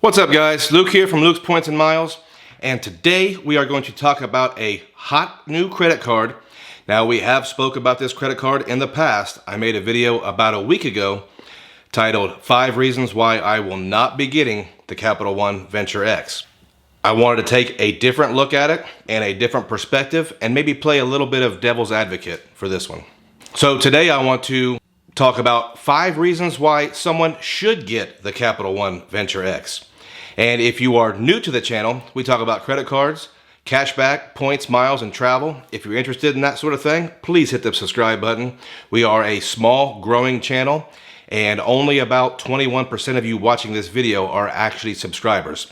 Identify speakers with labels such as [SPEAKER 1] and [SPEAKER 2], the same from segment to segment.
[SPEAKER 1] What's up, guys? Luke here from Luke's Points and Miles, and today we are going to talk about a hot new credit card. Now, we have spoke about this credit card in the past. I made a video about a week ago titled 5 Reasons Why I Will Not Be Getting the Capital One Venture X. I wanted to take a different look at it and a different perspective and maybe play a little bit of devil's advocate for this one. So today I want to talk about 5 reasons why someone should get the Capital One Venture X. And if you are new to the channel, we talk about credit cards, cashback, points, miles, and travel. If you're interested in that sort of thing, please hit the subscribe button. We are a small, growing channel, and only about 21% of you watching this video are actually subscribers.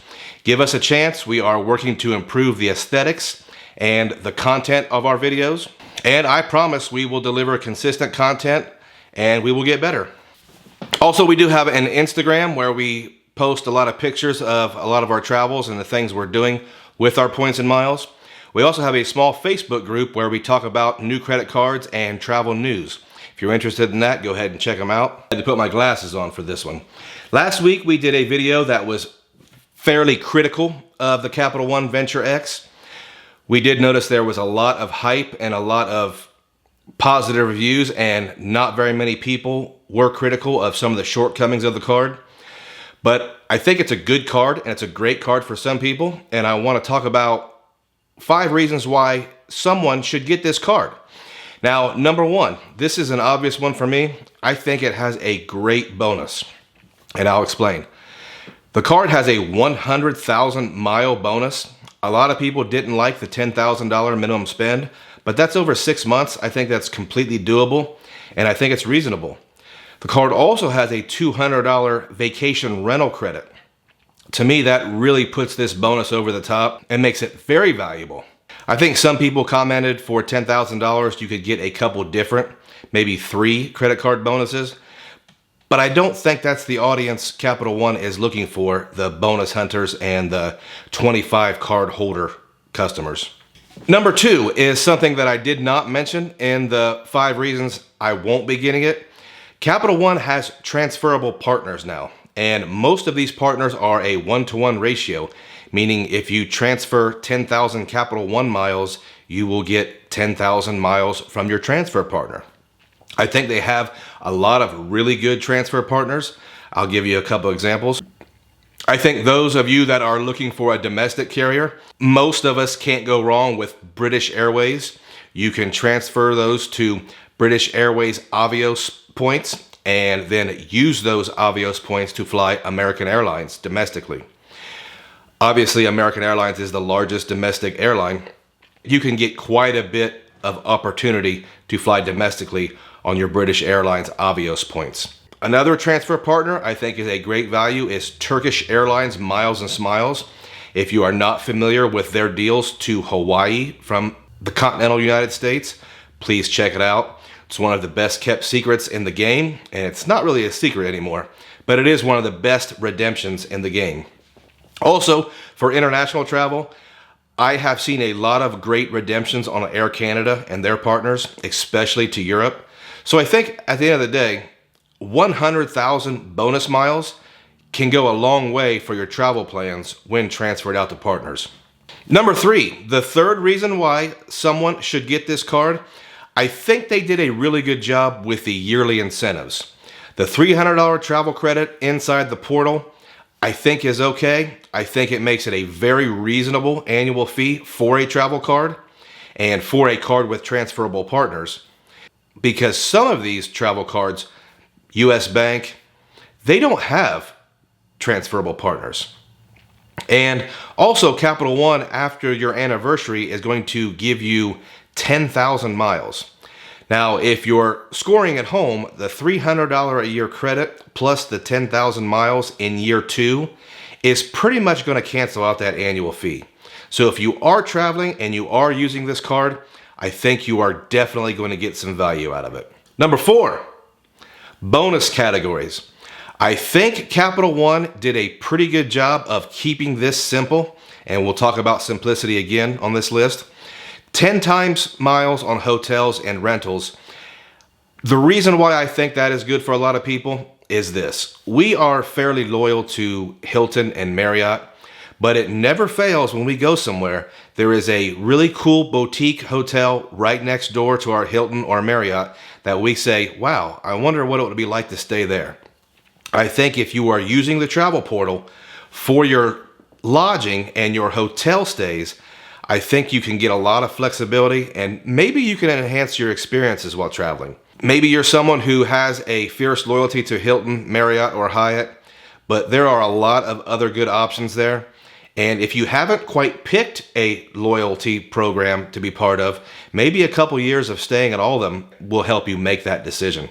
[SPEAKER 1] Give us a chance. We are working to improve the aesthetics and the content of our videos. And I promise we will deliver consistent content and we will get better. Also, we do have an Instagram where we post a lot of pictures of a lot of our travels and the things we're doing with our points and miles. We also have a small Facebook group where we talk about new credit cards and travel news. If you're interested in that, go ahead and check them out. I had to put my glasses on for this one. Last week we did a video that was fairly critical of the Capital One Venture X. We did notice there was a lot of hype and a lot of positive reviews, and not very many people were critical of some of the shortcomings of the card. But I think it's a good card, and it's a great card for some people, and I want to talk about 5 reasons why someone should get this card. Now, number 1, this is an obvious one for me. I think it has a great bonus, and I'll explain. The card has a 100,000 mile bonus. A lot of people didn't like the $10,000 minimum spend, but that's over 6 months. I think that's completely doable, and I think it's reasonable. The card also has a $200 vacation rental credit. To me, that really puts this bonus over the top and makes it very valuable. I think some people commented for $10,000 you could get a couple different, maybe 3 credit card bonuses. But I don't think that's the audience Capital One is looking for, the bonus hunters and the 25 card holder customers. Number 2 is something that I did not mention in the 5 reasons I won't be getting it. Capital One has transferable partners now, and most of these partners are a 1-to-1 ratio, meaning if you transfer 10,000 Capital One miles, you will get 10,000 miles from your transfer partner. I think they have a lot of really good transfer partners. I'll give you a couple examples. I think those of you that are looking for a domestic carrier, most of us can't go wrong with British Airways. You can transfer those to British Airways Avios points and then use those Avios points to fly American Airlines domestically. Obviously, American Airlines is the largest domestic airline. You can get quite a bit of opportunity to fly domestically on your British Airlines Avios points. Another transfer partner I think is a great value is Turkish Airlines Miles and Smiles. If you are not familiar with their deals to Hawaii from the continental United States, please check it out. It's one of the best kept secrets in the game, and it's not really a secret anymore, but it is one of the best redemptions in the game. Also, for international travel, I have seen a lot of great redemptions on Air Canada and their partners, especially to Europe. So I think at the end of the day, 100,000 bonus miles can go a long way for your travel plans when transferred out to partners. Number 3, the third reason why someone should get this card, I think they did a really good job with the yearly incentives. The $300 travel credit inside the portal, I think is okay. I think it makes it a very reasonable annual fee for a travel card and for a card with transferable partners. Because some of these travel cards, US Bank, they don't have transferable partners. And also Capital One, after your anniversary, is going to give you 10,000 miles. Now, if you're scoring at home, the $300 a year credit plus the 10,000 miles in year 2 is pretty much going to cancel out that annual fee. So if you are traveling and you are using this card, I think you are definitely going to get some value out of it. Number 4, bonus categories. I think Capital One did a pretty good job of keeping this simple, and we'll talk about simplicity again on this list. 10 times miles on hotels and rentals. The reason why I think that is good for a lot of people is this. We are fairly loyal to Hilton and Marriott, but it never fails when we go somewhere. There is a really cool boutique hotel right next door to our Hilton or Marriott that we say, wow, I wonder what it would be like to stay there. I think if you are using the travel portal for your lodging and your hotel stays, I think you can get a lot of flexibility, and maybe you can enhance your experiences while traveling. Maybe you're someone who has a fierce loyalty to Hilton, Marriott, or Hyatt, but there are a lot of other good options there. And if you haven't quite picked a loyalty program to be part of, maybe a couple years of staying at all of them will help you make that decision.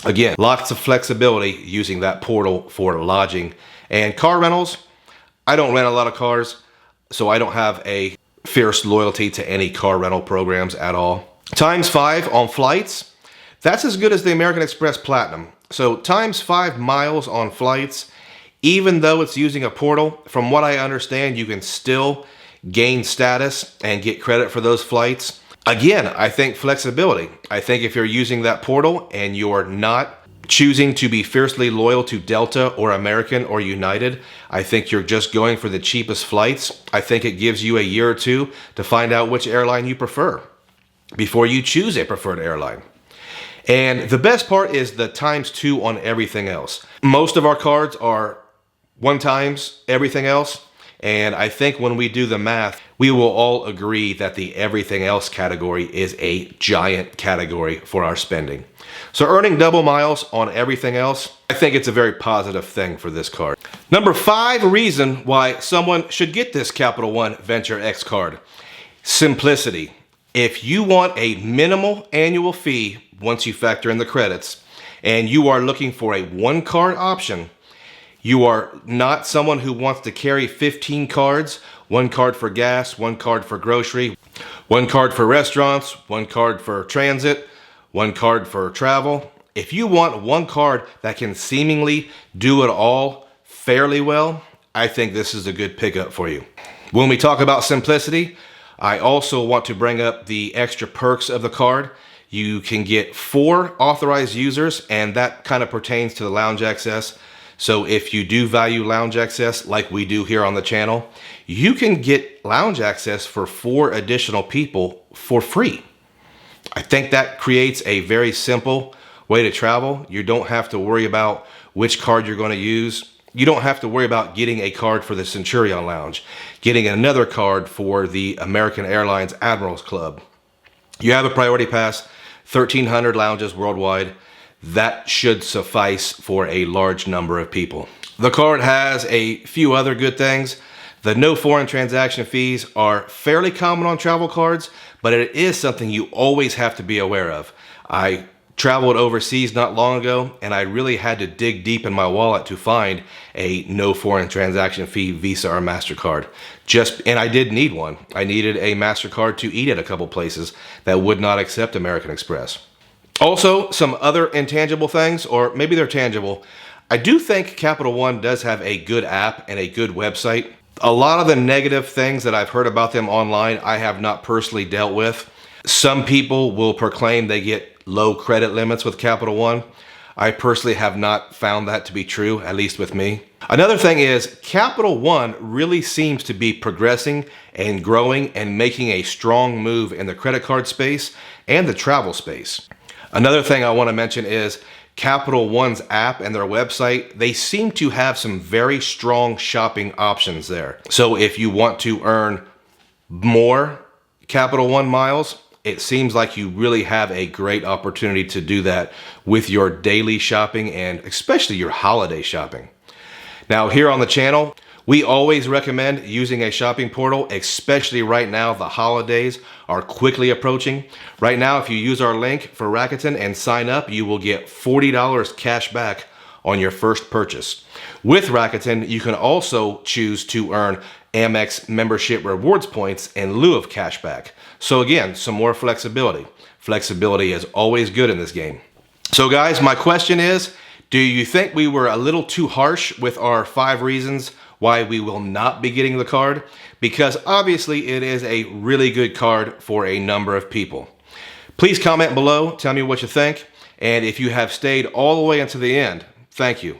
[SPEAKER 1] Again, lots of flexibility using that portal for lodging. And car rentals, I don't rent a lot of cars, so I don't have a fierce loyalty to any car rental programs at all. ×5 on flights, that's as good as the American Express Platinum. So ×5 miles on flights, even though it's using a portal, from what I understand, you can still gain status and get credit for those flights. Again, I think flexibility. I think if you're using that portal and you're not choosing to be fiercely loyal to Delta or American or United, I think you're just going for the cheapest flights. I think it gives you a year or two to find out which airline you prefer before you choose a preferred airline. And the best part is the ×2 on everything else. Most of our cards are 1 times everything else. And I think when we do the math, we will all agree that the everything else category is a giant category for our spending. So earning double miles on everything else, I think it's a very positive thing for this card. Number 5 reason why someone should get this Capital One Venture X card. Simplicity. If you want a minimal annual fee once you factor in the credits, and you are looking for a 1 card option, you are not someone who wants to carry 15 cards, 1 card for gas, 1 card for grocery, 1 card for restaurants, 1 card for transit, 1 card for travel. If you want 1 card that can seemingly do it all fairly well, I think this is a good pickup for you. When we talk about simplicity, I also want to bring up the extra perks of the card. You can get 4 authorized users, and that kind of pertains to the lounge access. So if you do value lounge access like we do here on the channel, you can get lounge access for 4 additional people for free. I think that creates a very simple way to travel. You don't have to worry about which card you're going to use. You don't have to worry about getting a card for the Centurion Lounge, getting another card for the American Airlines Admirals Club. You have a priority pass, 1,300 lounges worldwide. That should suffice for a large number of people. The card has a few other good things. The no foreign transaction fees are fairly common on travel cards, but it is something you always have to be aware of. I traveled overseas not long ago, and I really had to dig deep in my wallet to find a no foreign transaction fee Visa or MasterCard. And I did need one. I needed a MasterCard to eat at a couple places that would not accept American Express. Also, some other intangible things, or maybe they're tangible. I do think Capital One does have a good app and a good website. A lot of the negative things that I've heard about them online, I have not personally dealt with. Some people will proclaim they get low credit limits with Capital One. I personally have not found that to be true, at least with me. Another thing is Capital One really seems to be progressing and growing and making a strong move in the credit card space and the travel space. Another thing I want to mention is Capital One's app and their website, they seem to have some very strong shopping options there. So if you want to earn more Capital One miles, it seems like you really have a great opportunity to do that with your daily shopping and especially your holiday shopping. Now here on the channel, we always recommend using a shopping portal, especially right now. The holidays are quickly approaching. Right now, if you use our link for Rakuten and sign up, you will get $40 cash back on your first purchase. With Rakuten, you can also choose to earn Amex membership rewards points in lieu of cash back. So again, some more flexibility. Flexibility is always good in this game. So guys, my question is, do you think we were a little too harsh with our 5 reasons why we will not be getting the card? Because obviously it is a really good card for a number of people. Please comment below, tell me what you think, and if you have stayed all the way until the end, Thank you.